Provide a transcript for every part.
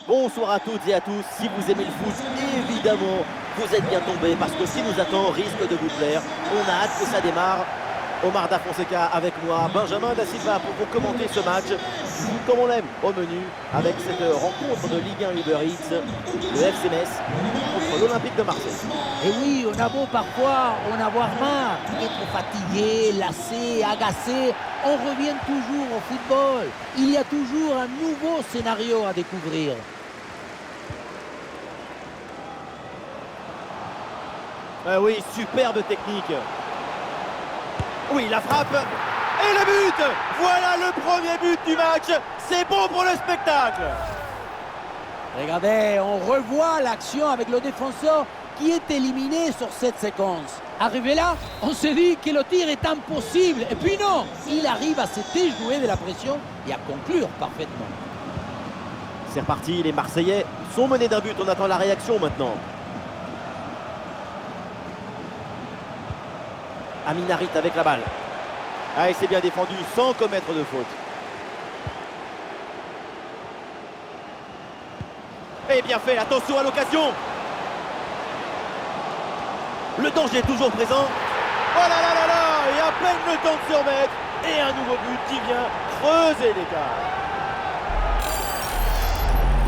Bonsoir à toutes et à tous. Si vous aimez le foot, évidemment, vous êtes bien tombés parce que ce qui nous attend risque de vous plaire. On a hâte que ça démarre. Omar Da Fonseca avec moi, Benjamin Da Silva pour vous commenter ce match comme on l'aime au menu avec cette rencontre de Ligue 1 Uber Eats, le FC Metz contre l'Olympique de Marseille. Et oui, on a beau parfois en avoir marre, être fatigué, lassé, agacé, on revient toujours au football. Il y a toujours un nouveau scénario à découvrir. Ah oui, superbe technique. Oui, la frappe et le but. Voilà le premier but du match. C'est bon pour le spectacle. Regardez, on revoit l'action avec le défenseur qui est éliminé sur cette séquence. Arrivé là, on se dit que le tir est impossible. Et puis non, il arrive à se déjouer de la pression et à conclure parfaitement. C'est reparti, les Marseillais sont menés d'un but. On attend la réaction maintenant. Amin Harit avec la balle. Ah, et c'est bien défendu sans commettre de faute. Et bien fait, attention à l'occasion. Le danger est toujours présent. Oh là là là là, et à peine le temps de se remettre. Et un nouveau but qui vient creuser l'écart.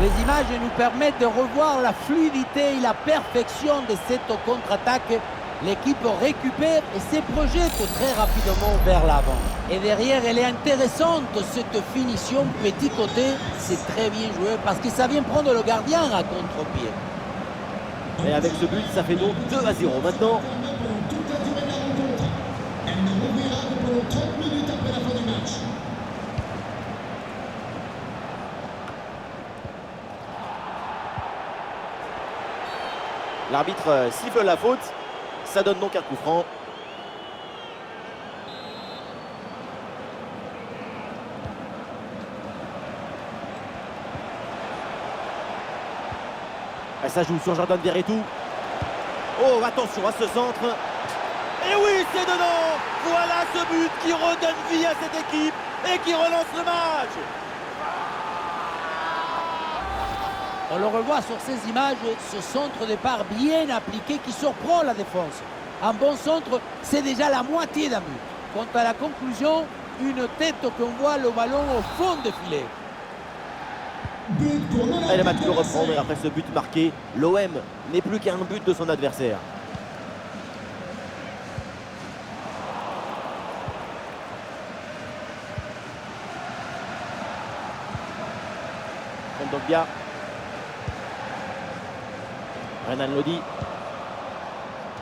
Les images nous permettent de revoir la fluidité et la perfection de cette contre-attaque. L'équipe récupère et se projette très rapidement vers l'avant. Et derrière, elle est intéressante, cette finition petit côté. C'est très bien joué parce que ça vient prendre le gardien à contre-pied. Et avec ce but, ça fait donc 2-0 maintenant. L'arbitre siffle la faute. Ça donne donc un coup franc. Et ça joue sur Jordan Verretou. Oh, attention à ce centre. Et oui, c'est dedans. Voilà ce but qui redonne vie à cette équipe et qui relance le match. On le revoit sur ces images, ce centre de départ bien appliqué qui surprend la défense. Un bon centre, c'est déjà la moitié d'un but. Quant à la conclusion, une tête qu'on voit le ballon au fond du filet. Et le match peut reprendre et après ce but marqué, l'OM n'est plus qu'un but de son adversaire. Kondogbia. Renan Lodi.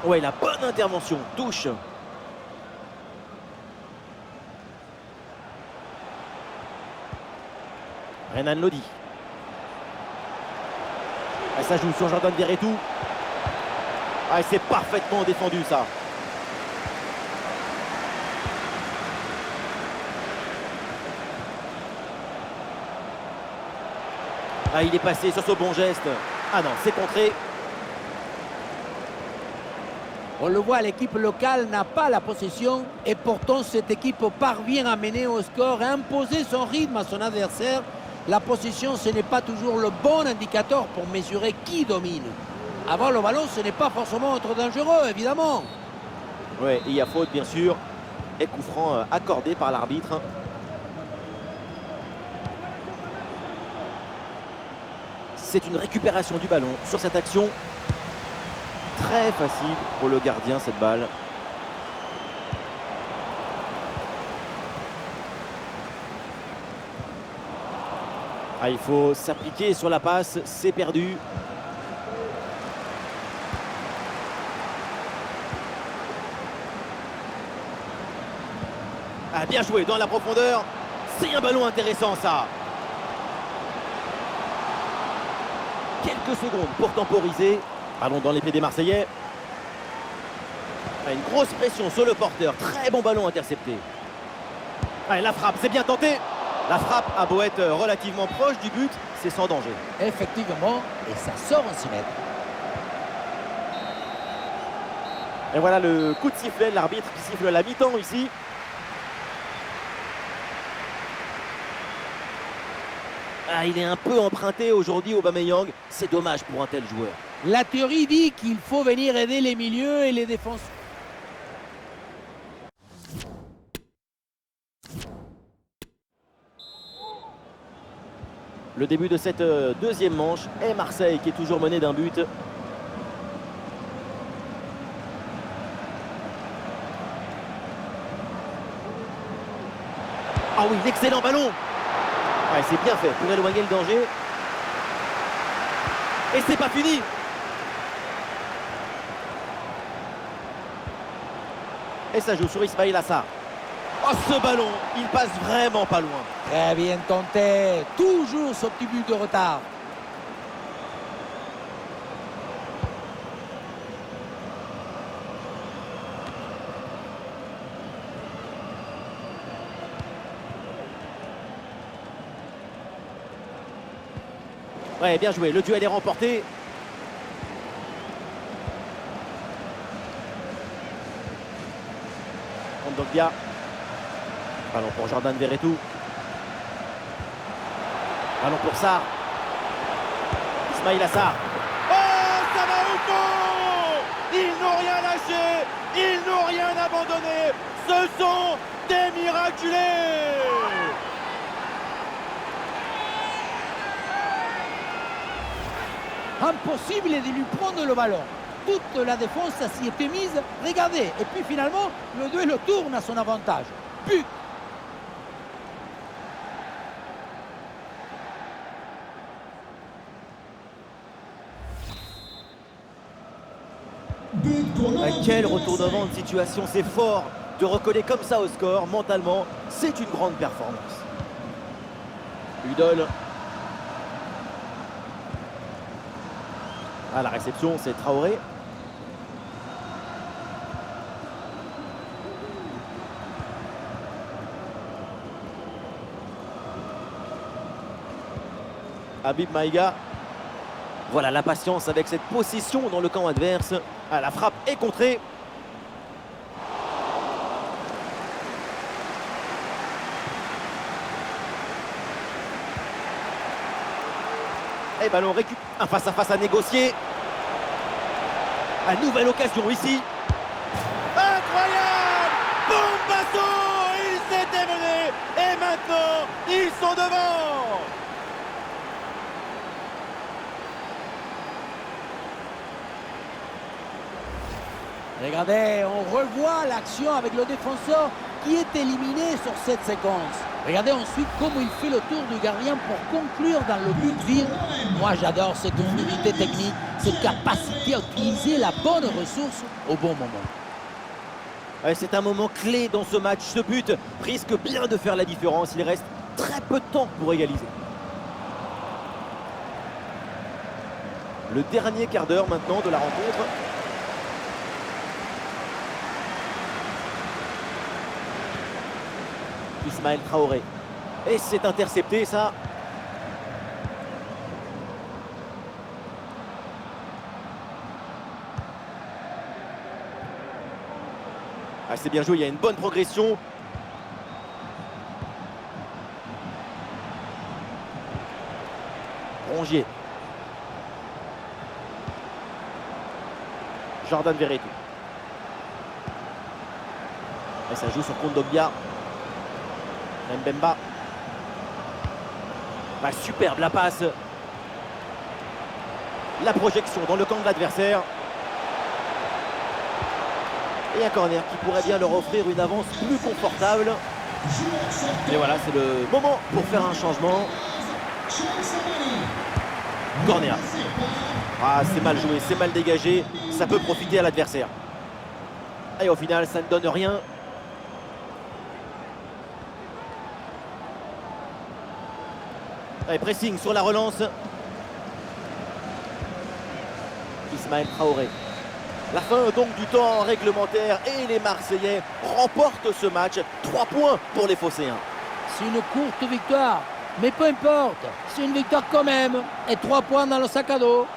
Ouais, la bonne intervention, touche. Renan Lodi. Et ça joue sur Jordan Verretou. Ah, c'est parfaitement défendu ça. Ah, il est passé sur ce bon geste. Ah non, c'est contré. On le voit, l'équipe locale n'a pas la possession et pourtant cette équipe parvient à mener au score et à imposer son rythme à son adversaire. La possession, ce n'est pas toujours le bon indicateur pour mesurer qui domine. Avoir le ballon, ce n'est pas forcément trop dangereux, évidemment. Ouais, il y a faute bien sûr. Et coup franc accordé par l'arbitre. C'est une récupération du ballon sur cette action. Très facile pour le gardien cette balle. Ah, il faut s'appliquer sur la passe, c'est perdu. Ah, bien joué dans la profondeur. C'est un ballon intéressant ça. Quelques secondes pour temporiser. Ballon dans les pieds des Marseillais. Ah, une grosse pression sur le porteur. Très bon ballon intercepté. Ah, et la frappe, c'est bien tenté. La frappe a beau être relativement proche du but, c'est sans danger. Effectivement, et ça sort en 6 mètres. Et voilà le coup de sifflet, l'arbitre qui siffle la mi-temps ici. Ah, il est un peu emprunté aujourd'hui, Aubameyang. C'est dommage pour un tel joueur. La théorie dit qu'il faut venir aider les milieux et les défenseurs. Le début de cette deuxième manche est Marseille qui est toujours mené d'un but. Ah oui, l'excellent ballon. Ouais, c'est bien fait pour éloigner le danger. Et c'est pas fini. Et ça joue sur Ismaïla Assar. Oh, ce ballon, il passe vraiment pas loin. Très bien tenté. Toujours ce petit but de retard. Ouais, bien joué. Le duel est remporté. Kondogbia. Ballon pour Jordan Verretou. Ballon pour Sarr. Ismaïla Assar. Oh, ça va au fond! Ils n'ont rien lâché. Ils n'ont rien abandonné. Ce sont des miraculés. Impossible de lui prendre le ballon. Toute la défense s'y était mise. Regardez. Et puis finalement, le duel tourne à son avantage. But. Quel retournement de situation, c'est fort de recoller comme ça au score. Mentalement, c'est une grande performance. Udol. À la réception, c'est Traoré. Habib Maïga. Voilà la patience avec cette possession dans le camp adverse. Ah, la frappe est contrée. Et ballon récupéré. Un face-à-face à négocier. Une nouvelle occasion ici. Incroyable! Bombasso! Ils s'étaient menés. Et maintenant, ils sont devant. Regardez, on revoit l'action avec le défenseur qui est éliminé sur cette séquence. Regardez ensuite comment il fait le tour du gardien pour conclure dans le but vide. Moi, j'adore cette fluidité technique, cette capacité à utiliser la bonne ressource au bon moment. Ouais, c'est un moment clé dans ce match. Ce but risque bien de faire la différence. Il reste très peu de temps pour égaliser. Le dernier quart d'heure maintenant de la rencontre. Ismaël Traoré. Et c'est intercepté ça. Ah, c'est bien joué, il y a une bonne progression. Rongier. Jordan Verretou. Et ça joue sur Kondogbia. Mbemba. Ah, superbe la passe. La projection dans le camp de l'adversaire. Et un corner qui pourrait bien leur offrir une avance plus confortable. Et voilà, c'est le moment pour faire un changement. Corner. Ah, c'est mal joué, c'est mal dégagé. Ça peut profiter à l'adversaire. Et au final, ça ne donne rien. Allez, pressing sur la relance. Ismaël Traoré. La fin donc du temps réglementaire et les Marseillais remportent ce match. 3 points pour les Phocéens. C'est une courte victoire, mais peu importe. C'est une victoire quand même. Et 3 points dans le sac à dos.